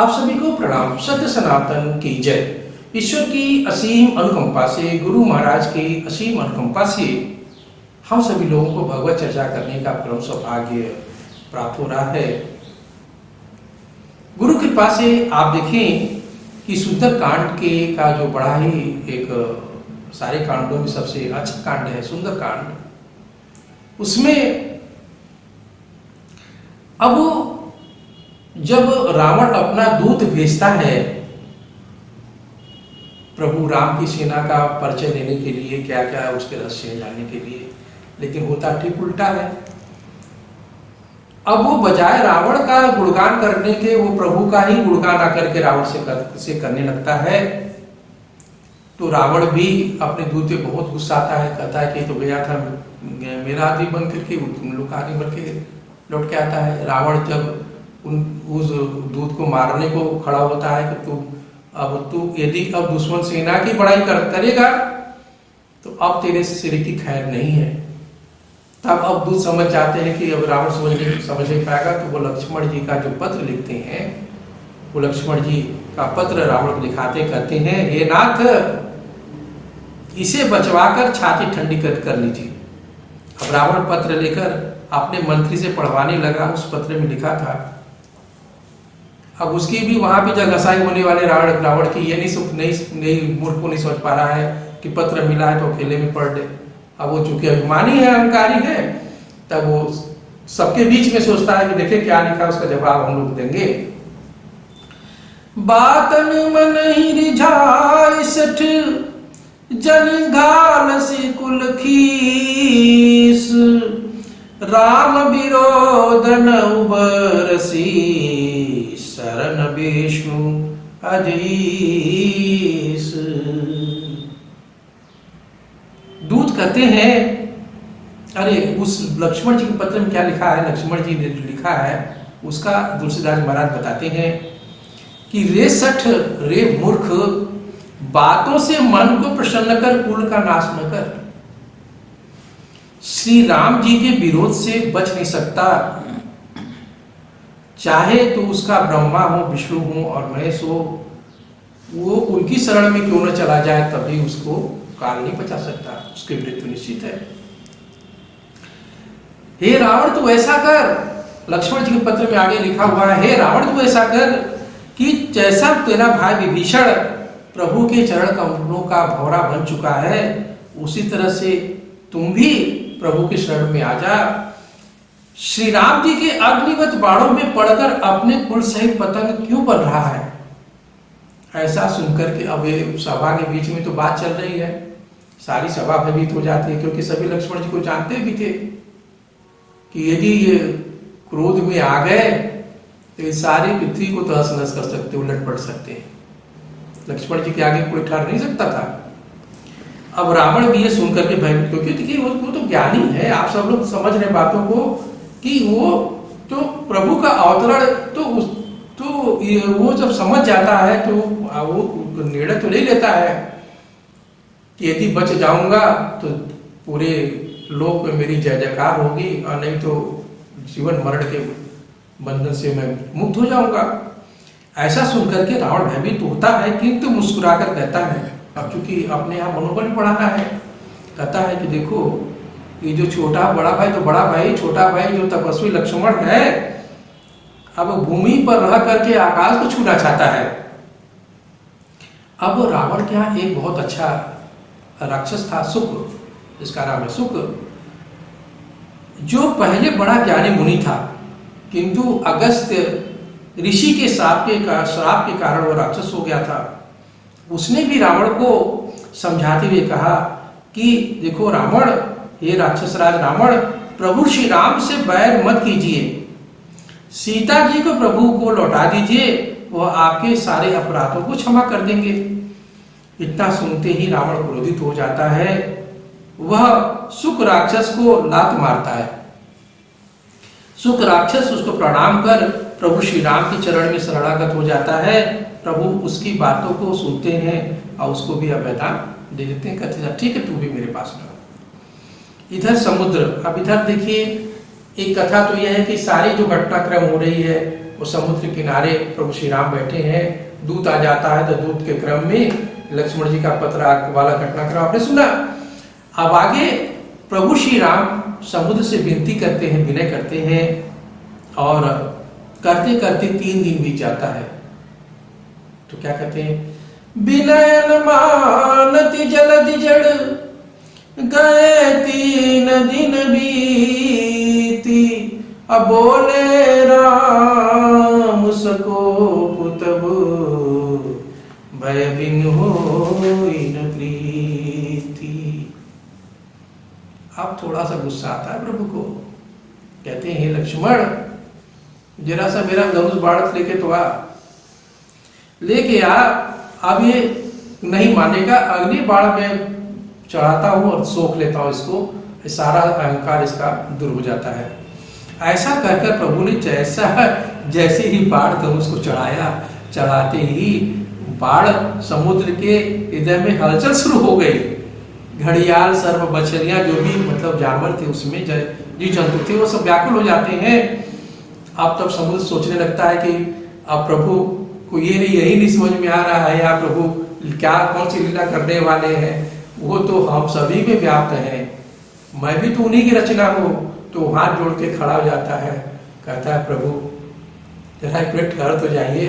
आप सभी को प्रणाम। सत्य सनातन की जय। ईश्वर की असीम अनुकंपा से, गुरु महाराज की असीम अनुकंपा से हम सभी लोगों को भगवत चर्चा करने का परम सौभाग्य प्राप्त हो रहा है। गुरु कृपा से आप देखें कि सुंदर कांड के का जो बड़ा ही एक सारे कांडों में सबसे अच्छा कांड है सुंदर कांड। उसमें अब जब रावण अपना दूत भेजता है प्रभु राम की सेना का परिचय लेने के लिए, क्या क्या उसके रहस्य जानने के लिए, लेकिन होता ठीक उल्टा है। अब वो बजाय रावण का गुणगान करने के वो प्रभु का ही गुणगान आकर के रावण से करने लगता है। तो रावण भी अपने दूत पे बहुत गुस्सा आता है, कहता है कि तो गया था मेरा आदमी बन करके तुम लोग का आदमी बन के लौट के आता है। रावण जब उस दूत को मारने को खड़ा होता है कि तू यदि अब दुश्मन सेना की बड़ाई करेगा तो अब तेरे सिर की खैर नहीं है। तब अब दूत समझ जाते हैं कि अब रावण समझ नहीं पाएगा, तो वो लक्ष्मण जी का जो पत्र लिखते हैं, वो लक्ष्मण जी का पत्र रावण को दिखाते, कहते हैं हे नाथ, इसे बचवाकर छाती ठंडी कर लीजिए। अब रावण पत्र लेकर अपने मंत्री से पढ़वाने लगा। उस पत्र में लिखा था, अब उसकी भी वहां भी जगसाई होने वाले रावण की ये नहीं मूर्ख को नहीं समझ पा रहा है कि पत्र मिला है तो अकेले में पढ़ ले। अब वो चूंकि अभिमानी है, अहंकारी है, तब वो सबके बीच में सोचता है कि देखे क्या लिखा, उसका जवाब हम लोग देंगे। बातन मन ही रिझाई सठ जन घाल से कुल खीस, राम विरोधन उबरसी, शरण विष्णु अधीश। दूत कहते हैं, अरे उस लक्ष्मण जी के पत्र में क्या लिखा है, लक्ष्मण जी ने लिखा है उसका तुलसीदास महाराज बताते हैं कि रे सठ रे मूर्ख, बातों से मन को प्रसन्न कर, कुल का नाश न कर। श्री राम जी के विरोध से बच नहीं सकता, चाहे तो उसका ब्रह्मा हो, विष्णु हो और महेश हो, वो उनकी शरण में क्यों न चला जाए तभी उसको काल नहीं बचा सकता, उसकी मृत्यु निश्चित है। हे रावण तू ऐसा कर, लक्ष्मण जी के पत्र में आगे लिखा हुआ है, हे रावण तू ऐसा कर कि जैसा तेरा भाई विभीषण प्रभु के चरण कमलों का भौरा बन चुका है, उसी तरह से तुम भी प्रभु के शरण में आ जा। श्री राम जी के अग्निवत बाणों में पड़कर अपने कुल सहित पतंग क्यों बन रहा है। ऐसा सुनकर के अब ये सभा के बीच में तो बात चल रही है, सारी सभा भयभीत हो जाती है, क्योंकि सभी लक्ष्मण जी को जानते भी थे कि यदि ये क्रोध में आ गए तो ये सारी पृथ्वी को तहस नहस कर सकते, उलट पड़ सकते हैं। लक्ष्मण जी के आगे कोई ठहर नहीं सकता था। अब रावण भी ये सुनकर के भयभीत, क्योंकि देखिए वो तो ज्ञानी है, आप सब लोग समझ रहे बातों को कि वो तो प्रभु का अवतरण तो वो जब समझ जाता है तो वो निर्णय तो ले लेता है कि यदि बच जाऊंगा तो पूरे लोक में मेरी जय जयकार होगी, और नहीं तो जीवन मरण के बंधन से मैं मुक्त हो जाऊंगा। ऐसा सुनकर के रावण भयभीत होता है, किंतु मुस्कुराकर कहता है, अब चूंकि अपने यहाँ मनोबल बढ़ाना है, कहता है कि देखो ये जो छोटा बड़ा भाई, तो बड़ा भाई छोटा भाई जो तपस्वी लक्ष्मण है, अब भूमि पर रह करके आकाश को छूना चाहता है। अब रावण के यहाँ एक बहुत अच्छा राक्षस था, शुक्र, इसका नाम है शुक्र, जो पहले बड़ा ज्ञानी मुनि था, किंतु अगस्त्य ऋषि के श्राप के कारण वो राक्षस हो गया था। उसने भी रावण को समझाते हुए कहा कि देखो रावण, हे राक्षस राज रावण, प्रभु श्री राम से बैर मत कीजिए, सीता जी को प्रभु को लौटा दीजिए, वह आपके सारे अपराधों को क्षमा कर देंगे। इतना सुनते ही रावण क्रोधित हो जाता है, वह शुक राक्षस को लात मारता है। शुक राक्षस उसको प्रणाम कर प्रभु श्री राम के चरण में शरणागत हो जाता है। प्रभु उसकी बातों को सुनते हैं और उसको भी अभयदान दे देते हैं, कहते हैं ठीक है तू भी मेरे पास रहो। इधर समुद्र, अब इधर देखिए एक कथा तो यह है कि सारी जो घटनाक्रम हो रही है वो समुद्र किनारे प्रभु श्री राम बैठे हैं, दूत आ जाता है तो दूत के क्रम में लक्ष्मण जी का पत्र वाला घटनाक्रम आपने सुना। अब आगे प्रभु श्री राम समुद्र से विनती करते हैं, विनय करते हैं, और करते करते 3 दिन बीत जाता है। तो क्या कहते हैं, विनयन मानति जलधि जड़ गए 3 दिन बीती, अब बोले राम सको पुतब भय बिन होई न प्रीति। अब थोड़ा सा गुस्सा आता है प्रभु को, कहते हैं लक्ष्मण जरा सा मेरा धनुष बाण लेके तो आ, लेके आ। अब ये नहीं मानेगा, अग्नि बाण में चढ़ाता हूं और सोख लेता हूं इसको, सारा अहंकार इसका दूर हो जाता है। ऐसा कर प्रभु ने जैसे ही बाण धनुष को चढ़ाया, चढ़ाते ही बाण समुद्र के हृदय में हलचल शुरू हो गई। घड़ियाल, सर्प, बछलियां जो भी मतलब जानवर थे उसमें, जीव जंतु थे, वो सब व्याकुल हो जाते हैं। अब तब समुद्र सोचने लगता है कि अब प्रभु को यही नहीं समझ में आ रहा है, या प्रभु क्या कौन सी लीला करने वाले हैं, वो तो हम सभी में व्याप्त हैं, मैं भी तो उन्हीं की रचना हूँ। तो हाथ जोड़ के खड़ा हो जाता है, कहता है प्रभु जरा एक मिनट ठहर तो जाइए।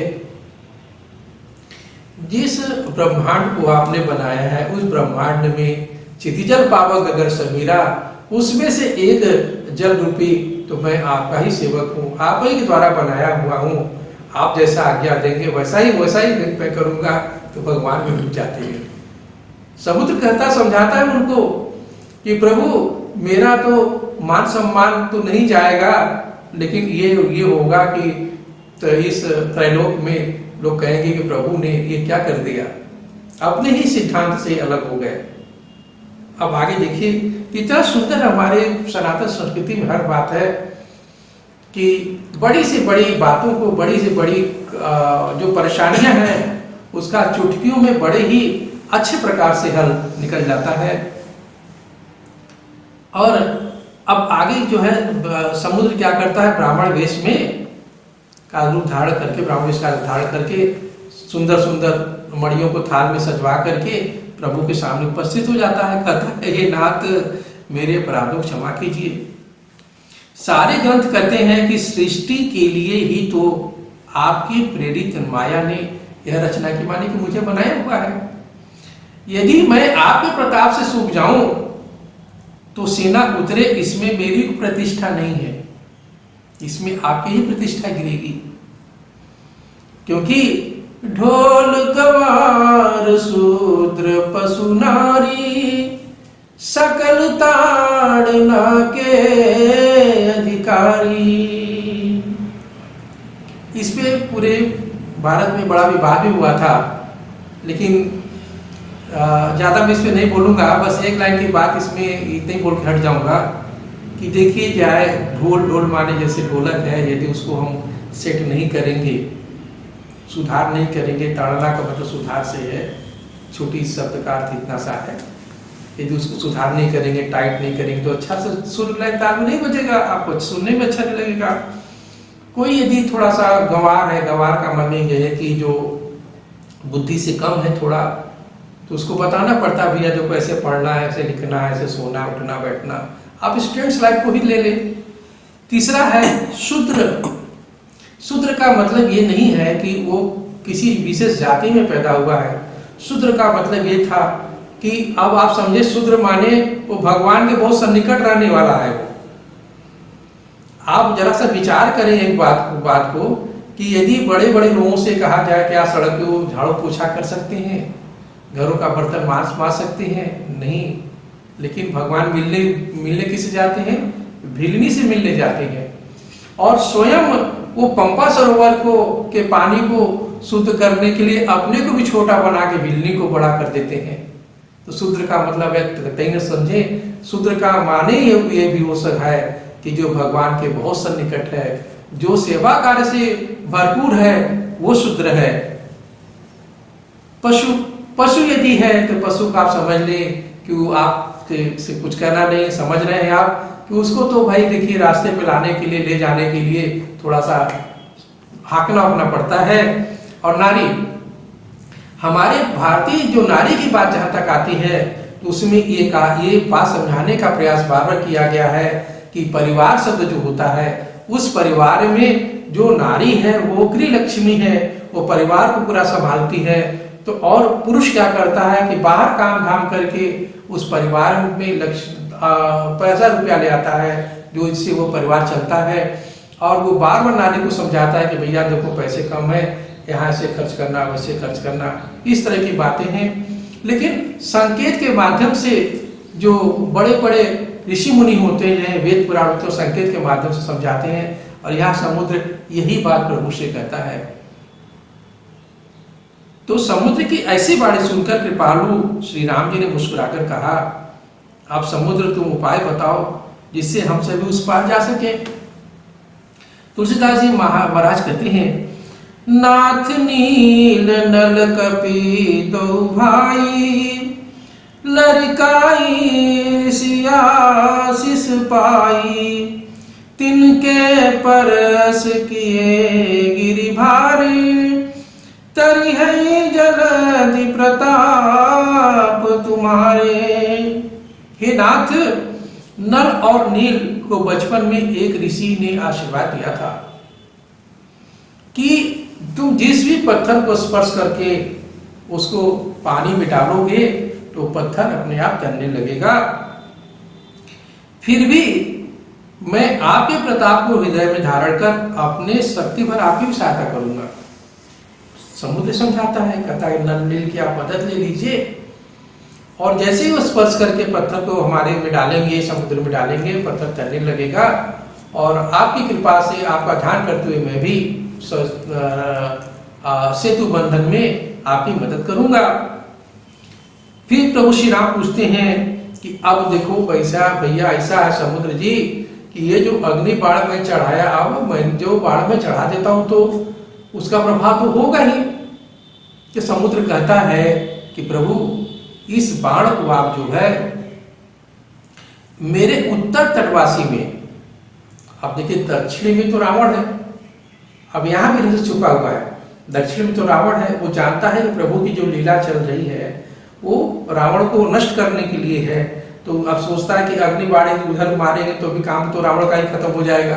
जिस ब्रह्मांड को आपने बनाया है उस ब्रह्मांड में क्षितिजल पावक अगर समीरा, उसमें से एक जल रूपी तो मैं आपका ही सेवक हूँ, आप ही के द्वारा बनाया हुआ हूँ, आप जैसा आज्ञा देंगे वैसा ही मैं करूंगा। तो भगवान में डूब जाते हैं। समुद्र कहता समझाता है उनको कि प्रभु मेरा तो मान सम्मान तो नहीं जाएगा, लेकिन ये होगा कि तो इस त्रैलोक में लोग कहेंगे कि प्रभु ने ये क्या कर दिया, अपने ही सिद्धांत से अलग हो गए। अब आगे देखिए कितना सुंदर हमारे सनातन संस्कृति में हर बात है कि बड़ी से बड़ी बातों को, बड़ी से बड़ी जो परेशानियां हैं उसका चुटकियों में बड़े ही अच्छे प्रकार से हल निकल जाता है। और अब आगे जो है समुद्र क्या करता है, ब्राह्मण वेश में का रूप धारण करके, ब्राह्मण वेश का धारण करके सुंदर सुंदर मणियों को थाल में सजवा करके प्रभु के सामने उपस्थित हो जाता है। कहता है हे नाथ मेरे अपराधों को क्षमा कीजिए। सारे ग्रंथ कहते हैं कि सृष्टि के लिए ही तो आपकी प्रेरित माया ने यह रचना की मानी कि मुझे बनाया हुआ है। यदि मैं आपके प्रताप से सूख जाऊं तो सेना उतरे, इसमें मेरी प्रतिष्ठा नहीं है, इसमें आपकी ही प्रतिष्ठा गिरेगी। क्योंकि ढोल गवार शूद्र पशु नारी सकल ताड़ना के अधिकारी। इस पे पूरे भारत में बड़ा विवाद भी हुआ था, लेकिन ज़्यादा मैं इस पर नहीं बोलूँगा। बस एक लाइन की बात इसमें इतनी बोल के हट जाऊँगा कि देखिए जाए ढोल माने जैसे ढोलक है, यदि उसको हम सेट नहीं करेंगे, सुधार नहीं करेंगे, ताड़ना का मतलब सुधार से है, छोटी शब्द का अर्थ इतना सा है, यदि उसको सुधार नहीं करेंगे, टाइट नहीं करेंगे तो अच्छा से सुर लय ताल में नहीं बजेगा, आपको सुनने में अच्छा नहीं लगेगा। कोई यदि थोड़ा सा गंवार है, गंवार का मतलब ये है कि जो बुद्धि से कम है थोड़ा, तो उसको बताना पड़ता भैया जो कैसे पढ़ना है, ऐसे लिखना है, ऐसे सोना उठना बैठना। आप स्टूडेंट्स लाइफ को ही ले लें। तीसरा है शूद्र। शूद्र का मतलब ये नहीं है कि वो किसी विशेष जाति में पैदा हुआ है। शूद्र का मतलब ये था कि अब आप समझे शूद्र माने वो भगवान के बहुत सन्निकट रहने वाला है। वो आप जरा सा विचार करें एक बात को कि यदि बड़े बड़े लोगों से कहा जाए क्या सड़क पे वो झाड़ू पोछा कर सकते हैं, घरों का बर्तन मांज सकते हैं? नहीं। लेकिन भगवान मिलने किसे जाते हैं? भिलनी से मिलने जाते हैं। और स्वयं वो पंपा सरोवर के पानी को शुद्ध करने के लिए अपने को भी छोटा बना के भिलनी को बड़ा कर देते हैं। तो शूद्र का मतलब है, कहीं न समझे, शूद्र का माने ये भी हो सकता है कि जो भगवान के बहुत सन्निकट है, जो सेवा कार्य से भरपूर है, वो शूद्र है। पशु यदि है तो पशु का आप समझ लें कि वो आपसे कुछ कहना नहीं, समझ रहे हैं आप कि उसको तो भाई देखिए रास्ते पे लाने के लिए, ले जाने के लिए थोड़ा सा हाँकना उकना पड़ता है। और नारी, हमारे भारतीय जो नारी की बात जहाँ तक आती है तो उसमें ये बात समझाने का प्रयास बार बार किया गया है कि परिवार शब्द जो होता है, उस परिवार में जो नारी है वो गृह लक्ष्मी है, वो परिवार को पूरा संभालती है। तो और पुरुष क्या करता है कि बाहर काम धाम करके उस परिवार में पैसा रुपया ले आता है, जो इससे वो परिवार चलता है। और वो बार बार नारी को समझाता है कि भैया देखो पैसे कम है, यहाँ से खर्च करना, वैसे खर्च करना, इस तरह की बातें हैं। लेकिन संकेत के माध्यम से जो बड़े बड़े ऋषि मुनि होते हैं, वेद पुराण तो संकेत के माध्यम से समझाते हैं। और यहाँ समुद्र यही बात प्रभु से कहता है। तो समुद्र की ऐसी बातें सुनकर कृपालु श्री राम जी ने मुस्कुराकर कहा, अब समुद्र तुम उपाय बताओ जिससे हम सभी उस पार जा सके। तुलसीदास जी महाराज कहते हैं, नाथ नील नल कपि दो भाई, लड़काई सियासिस पाई, तिनके परस किए गिरि भारी, तरी है जलधि प्रताप तुम्हारे। हे नाथ, नल और नील को बचपन में एक ऋषि ने आशीर्वाद दिया था कि तुम जिस भी पत्थर को स्पर्श करके उसको पानी में डालोगे तो पत्थर अपने आप तैरने लगेगा। फिर भी मैं आपके प्रताप को हृदय में धारण कर अपने शक्ति भर आपकी भी सहायता करूंगा। समुद्र समझाता है, कहता है नल नील की आप मदद ले लीजिए, और जैसे ही वो स्पर्श करके पत्थर को हमारे में डालेंगे, समुद्र में डालेंगे, पत्थर तैरने लगेगा। और आपकी कृपा से, आपका ध्यान करते हुए मैं भी सेतु बंधन में आपकी मदद करूंगा। फिर प्रभु श्री राम पूछते हैं कि अब देखो भैया ऐसा है समुद्र जी कि ये जो अग्नि बाण में चढ़ाया, अब मैं जो बाण में चढ़ा देता हूं तो उसका प्रभाव तो होगा ही। कि समुद्र कहता है कि प्रभु इस बाण को आप जो है मेरे उत्तर तटवासी में, अब देखिए दक्षिण में तो रावण है, अब यहां भी नहीं छुपा हुआ है। दक्षिण में तो रावण है, वो जानता है कि प्रभु की जो लीला चल रही है वो रावण को नष्ट करने के लिए है। तो अब सोचता है कि अग्नि बाणेंगे, उधर मारेंगे तो भी काम तो रावण का ही खत्म हो जाएगा।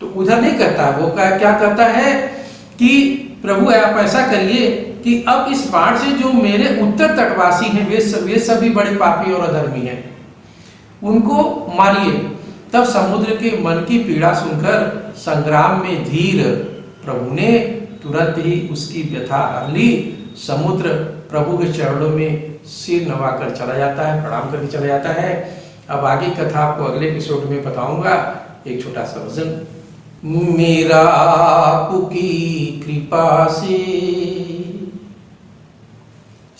तो उधर नहीं करता, वो क्या करता है कि प्रभु आप ऐसा करिए कि अब इस बाण से जो मेरे उत्तर तटवासी हैं, वे सभी बड़े पापी और अधर्मी हैं, उनको मारिए। तब समुद्र के मन की पीड़ा सुनकर संग्राम में धीर प्रभु ने तुरंत ही उसकी व्यथा हर ली। समुद्र प्रभु के चरणों में सिर नवाकर चला जाता है, प्रणाम करके चला जाता है। अब आगे कथा आपको अगले एपिसोड में बताऊंगा। एक छोटा सा भजन। मेरा आपकी कृपा से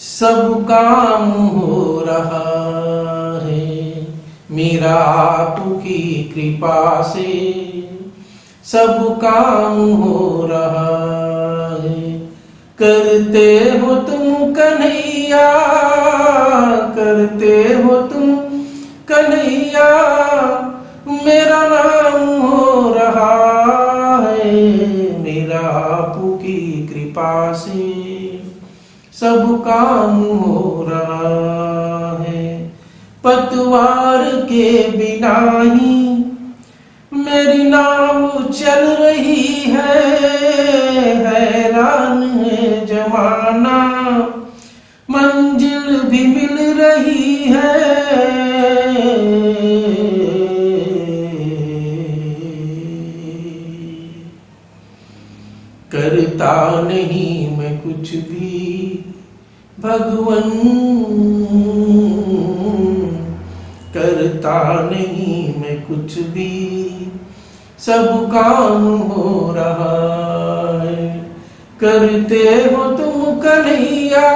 सब काम हो रहा है, मेरा आपकी कृपा से सब काम हो रहा है। करते हो तुम कन्हैया, करते हो तुम कन्हैया, मेरा नाम हो रहा है। मेरा आपकी कृपा से सब काम हो रहा है। पतवार के बिना ही मेरी नाव चल रही है, हैरान है जमाना, मंजिल भी मिल रही है। करता नहीं मैं कुछ भी भगवन, करता नहीं मैं कुछ भी, सब काम हो रहा है। करते हो तुम कन्हैया,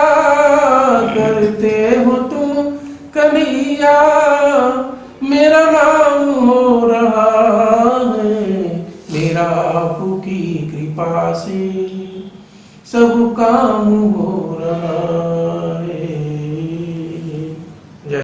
करते हो तुम कन्हैया, मेरा नाम हो रहा है। मेरा आपकी कृपा से सब काम हो